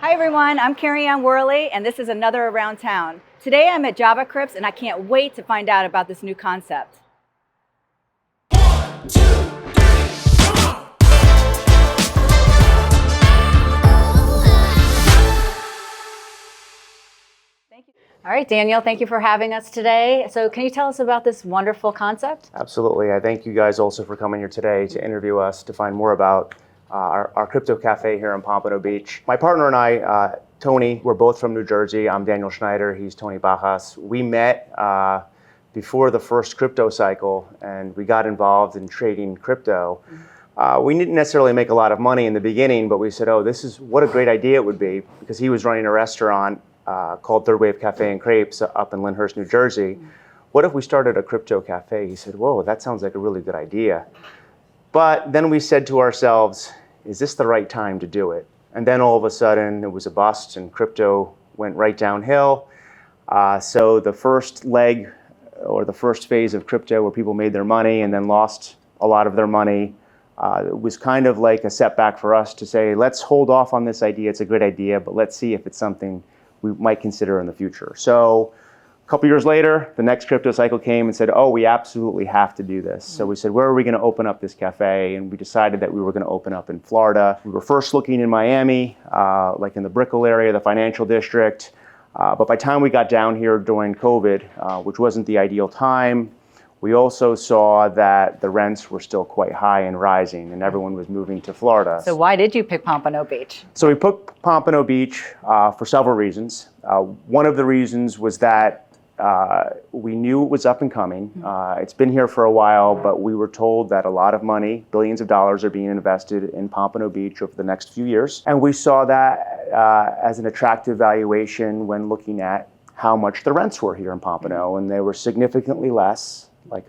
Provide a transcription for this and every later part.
Hi everyone, I'm Carrie Ann Worley, and this is another Around Town. Today I'm at Javacrypts, and I can't wait to find out about this new concept. One, two, three, come on! Thank you. All right, Daniel, thank you for having us today. So can you tell us about this wonderful concept? Absolutely. I thank you guys also for coming here today to interview us to find more about our crypto cafe here in Pompano Beach. My partner and I, Tony, we're both from New Jersey. I'm Daniel Schneider. He's Tony Bajas. We met before the first crypto cycle, and we got involved in trading crypto. We didn't necessarily make a lot of money in the beginning, but we said, oh, this is what a great idea it would be, because he was running a restaurant called Third Wave Cafe and Crepes up in Lyndhurst, New Jersey. What if we started a crypto cafe? He said, whoa, that sounds like a really good idea. But then we said to ourselves, is this the right time to do it? And then all of a sudden it was a bust and crypto went right downhill. So the first leg or the first phase of crypto where people made their money and then lost a lot of their money was kind of like a setback for us to say, let's hold off on this idea. It's a great idea, but let's see if it's something we might consider in the future. So a couple years later, the next crypto cycle came and said, oh, we absolutely have to do this. So we said, where are we going to open up this cafe? And we decided that we were going to open up in Florida. We were first looking in Miami, like in the Brickell area, the financial district. But by the time we got down here during COVID, which wasn't the ideal time, we also saw that the rents were still quite high and rising, and everyone was moving to Florida. So why did you pick Pompano Beach? So we picked Pompano Beach for several reasons. One of the reasons was that we knew it was up and coming. It's been here for a while, but we were told that a lot of money, billions of dollars, are being invested in Pompano Beach over the next few years. And we saw that as an attractive valuation when looking at how much the rents were here in Pompano, and they were significantly less, like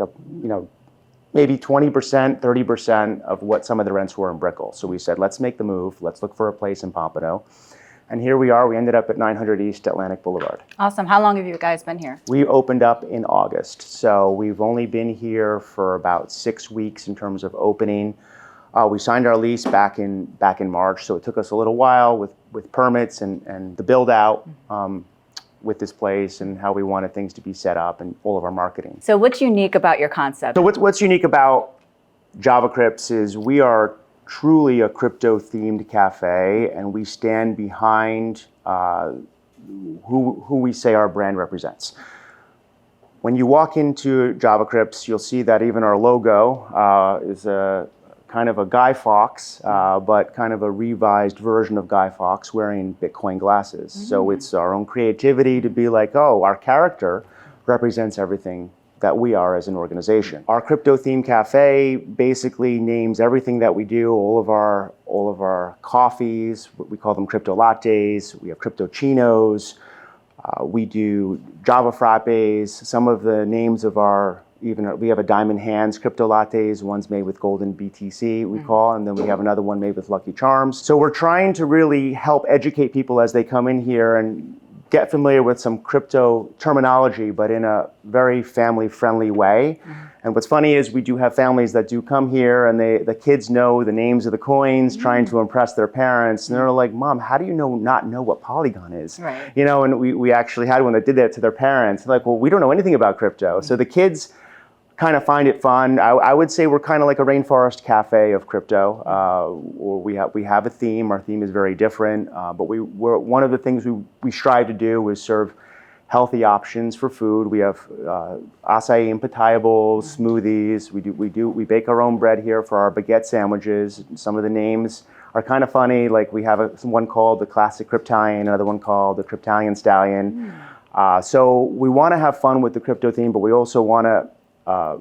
maybe 20%, 30% of what some of the rents were in Brickell. So we said, let's make the move. Let's look for a place in Pompano. And here we are. We ended up at 900 East Atlantic Boulevard. Awesome. How long have you guys been here? We opened up in August. So we've only been here for about 6 weeks in terms of opening. We signed our lease back in March. So it took us a little while with permits and the build out with this place and how we wanted things to be set up and all of our marketing. So what's unique about your concept? So what's unique about Javacrypts is we are truly a crypto-themed cafe, and we stand behind who we say our brand represents. When you walk into Javacrypts, you'll see that even our logo is a kind of a Guy Fawkes, but kind of a revised version of Guy Fawkes wearing Bitcoin glasses. So it's our own creativity to be like, oh, our character represents everything that we are as an organization. Our crypto-themed cafe basically names everything that we do, all of our coffees, we call them crypto lattes, we have crypto chinos, we do Java frappes, some of the names of we have a Diamond Hands crypto lattes, one's made with golden BTC, we call, and then we have another one made with Lucky Charms. So we're trying to really help educate people as they come in here and get familiar with some crypto terminology, but in a very family-friendly way. And what's funny is we do have families that do come here and the kids know the names of the coins, trying to impress their parents. And they're like, Mom, how do you not know what Polygon is? Right. You know, and we actually had one that did that to their parents. They're like, well, we don't know anything about crypto. So the kids kind of find it fun. I would say we're kind of like a rainforest cafe of crypto. Or we have a theme. Our theme is very different. But we're one of the things we strive to do is serve healthy options for food. We have acai impitables, smoothies. We bake our own bread here for our baguette sandwiches. Some of the names are kind of funny. Like we have one called the Classic Cryptalian, another one called the Cryptalian Stallion. So we want to have fun with the crypto theme, but we also want to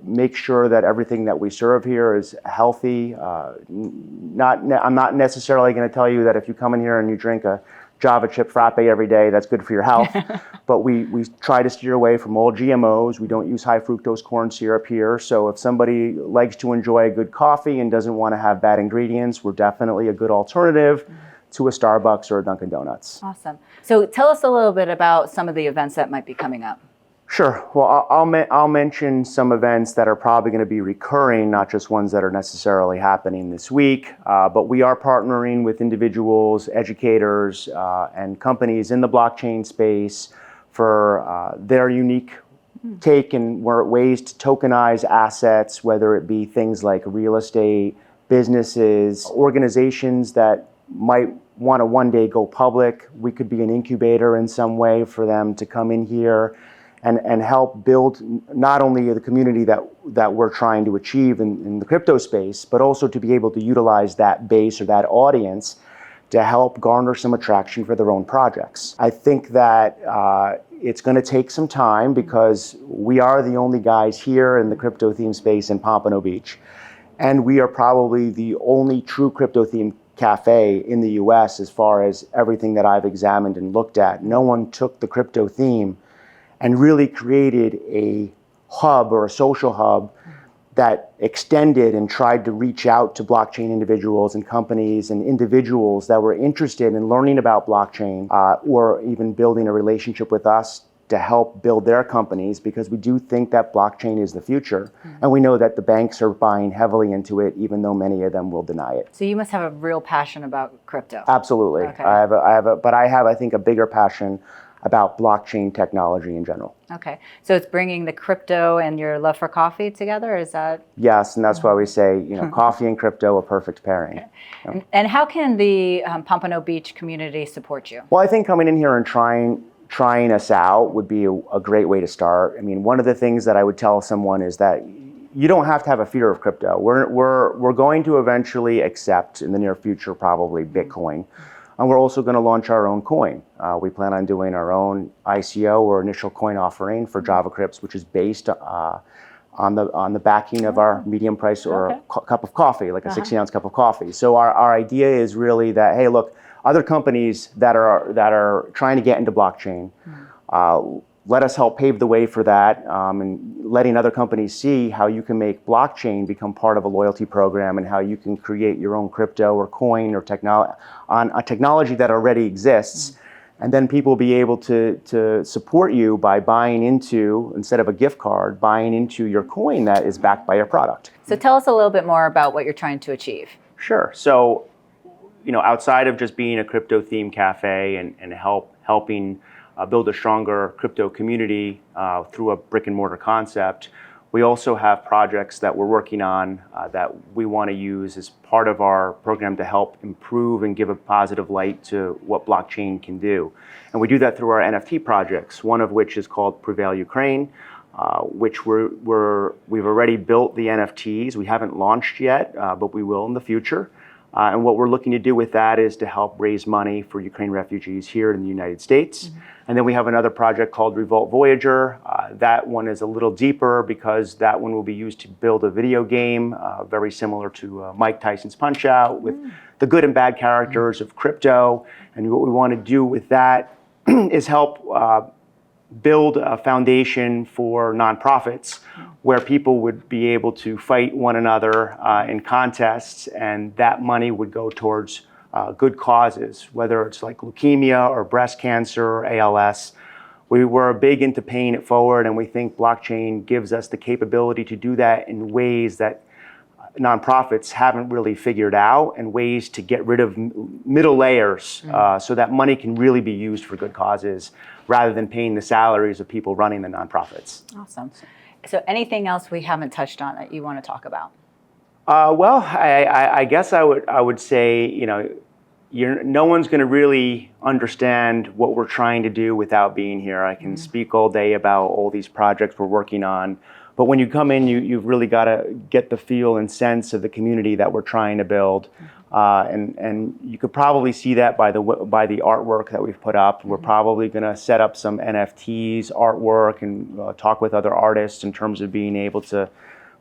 make sure that everything that we serve here is healthy. I'm not necessarily going to tell you that if you come in here and you drink a Java chip frappe every day, that's good for your health. But we try to steer away from all GMOs. We don't use high fructose corn syrup here. So if somebody likes to enjoy a good coffee and doesn't want to have bad ingredients, we're definitely a good alternative to a Starbucks or a Dunkin' Donuts. Awesome. So tell us a little bit about some of the events that might be coming up. Sure. Well, I'll mention some events that are probably going to be recurring, not just ones that are necessarily happening this week. But we are partnering with individuals, educators, and companies in the blockchain space for their unique take and ways to tokenize assets, whether it be things like real estate, businesses, organizations that might want to one day go public. We could be an incubator in some way for them to come in here and help build not only the community that we're trying to achieve in the crypto space, but also to be able to utilize that base or that audience to help garner some attraction for their own projects. I think that it's going to take some time because we are the only guys here in the crypto theme space in Pompano Beach. And we are probably the only true crypto theme cafe in the US as far as everything that I've examined and looked at. No one took the crypto theme and really created a hub or a social hub that extended and tried to reach out to blockchain individuals and companies and individuals that were interested in learning about blockchain or even building a relationship with us to help build their companies, because we do think that blockchain is the future. And we know that the banks are buying heavily into it, even though many of them will deny it. So you must have a real passion about crypto. Absolutely. Okay. But I have, I think, a bigger passion about blockchain technology in general. Okay, so it's bringing the crypto and your love for coffee together, is that? Yes, and that's why we say, coffee and crypto, a perfect pairing. Okay. Yeah. And how can the Pompano Beach community support you? Well, I think coming in here and trying us out would be a great way to start. I mean, one of the things that I would tell someone is that you don't have to have a fear of crypto. We're going to eventually accept in the near future probably Bitcoin. And we're also going to launch our own coin. We plan on doing our own ICO or initial coin offering for Javacrypts, which is based on the backing of our medium price or a cup of coffee, like a 60-ounce cup of coffee. So our idea is really that, hey, look, other companies that are trying to get into blockchain, let us help pave the way for that, and letting other companies see how you can make blockchain become part of a loyalty program and how you can create your own crypto or coin or on a technology that already exists. And then people will be able to support you by buying into, instead of a gift card, buying into your coin that is backed by your product. So tell us a little bit more about what you're trying to achieve. Sure. So, outside of just being a crypto themed cafe and helping build a stronger crypto community through a brick and mortar concept, we also have projects that we're working on that we want to use as part of our program to help improve and give a positive light to what blockchain can do. And we do that through our NFT projects, one of which is called Prevail Ukraine, which we've already built the NFTs. We haven't launched yet, but we will in the future. And what we're looking to do with that is to help raise money for Ukraine refugees here in the United States. And then we have another project called Revolt Voyager. That one is a little deeper because that one will be used to build a video game very similar to Mike Tyson's Punch-Out with the good and bad characters of crypto. And what we want to do with that is help build a foundation for nonprofits where people would be able to fight one another in contests, and that money would go towards good causes, whether it's like leukemia or breast cancer or ALS. We were big into paying it forward, and we think blockchain gives us the capability to do that in ways that nonprofits haven't really figured out, and ways to get rid of middle layers so that money can really be used for good causes rather than paying the salaries of people running the nonprofits. Awesome. So anything else we haven't touched on that you want to talk about? Well, I guess I would say, no one's going to really understand what we're trying to do without being here. I can speak all day about all these projects we're working on, but when you come in, you've really got to get the feel and sense of the community that we're trying to build. And you could probably see that by the artwork that we've put up. We're probably going to set up some NFTs, artwork, and talk with other artists in terms of being able to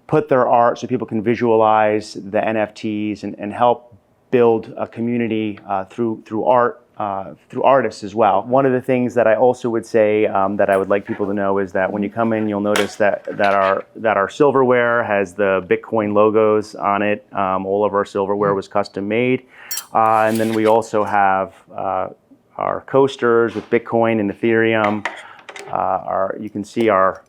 put their art so people can visualize the NFTs and help build a community through art, through artists as well. One of the things that I also would say that I would like people to know is that when you come in, you'll notice that our silverware has the Bitcoin logos on it. All of our silverware was custom made. And then we also have our coasters with Bitcoin and Ethereum. You can see our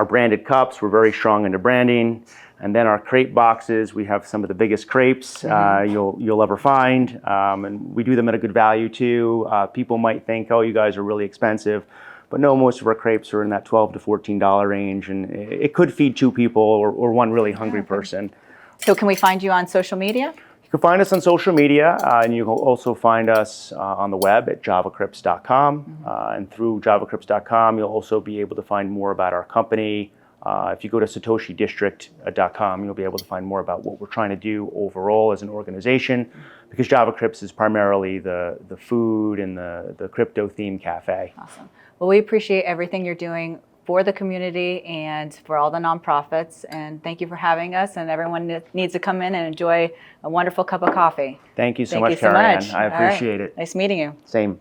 branded cups. We're very strong into branding. And then our crepe boxes, we have some of the biggest crepes you'll ever find. And we do them at a good value too. People might think, oh, you guys are really expensive. But no, most of our crepes are in that $12 to $14 range. And it could feed two people or one really hungry person. So can we find you on social media? You can find us on social media, and you can also find us on the web at javacrypts.com. And through javacrypts.com, you'll also be able to find more about our company. If you go to satoshi-district.com, you'll be able to find more about what we're trying to do overall as an organization, because Javacrypts is primarily the food and the crypto-themed cafe. Awesome. Well, we appreciate everything you're doing for the community and for all the nonprofits. And thank you for having us. And everyone needs to come in and enjoy a wonderful cup of coffee. Thank you so much, Carrie Ann. I appreciate it. Nice meeting you. Same.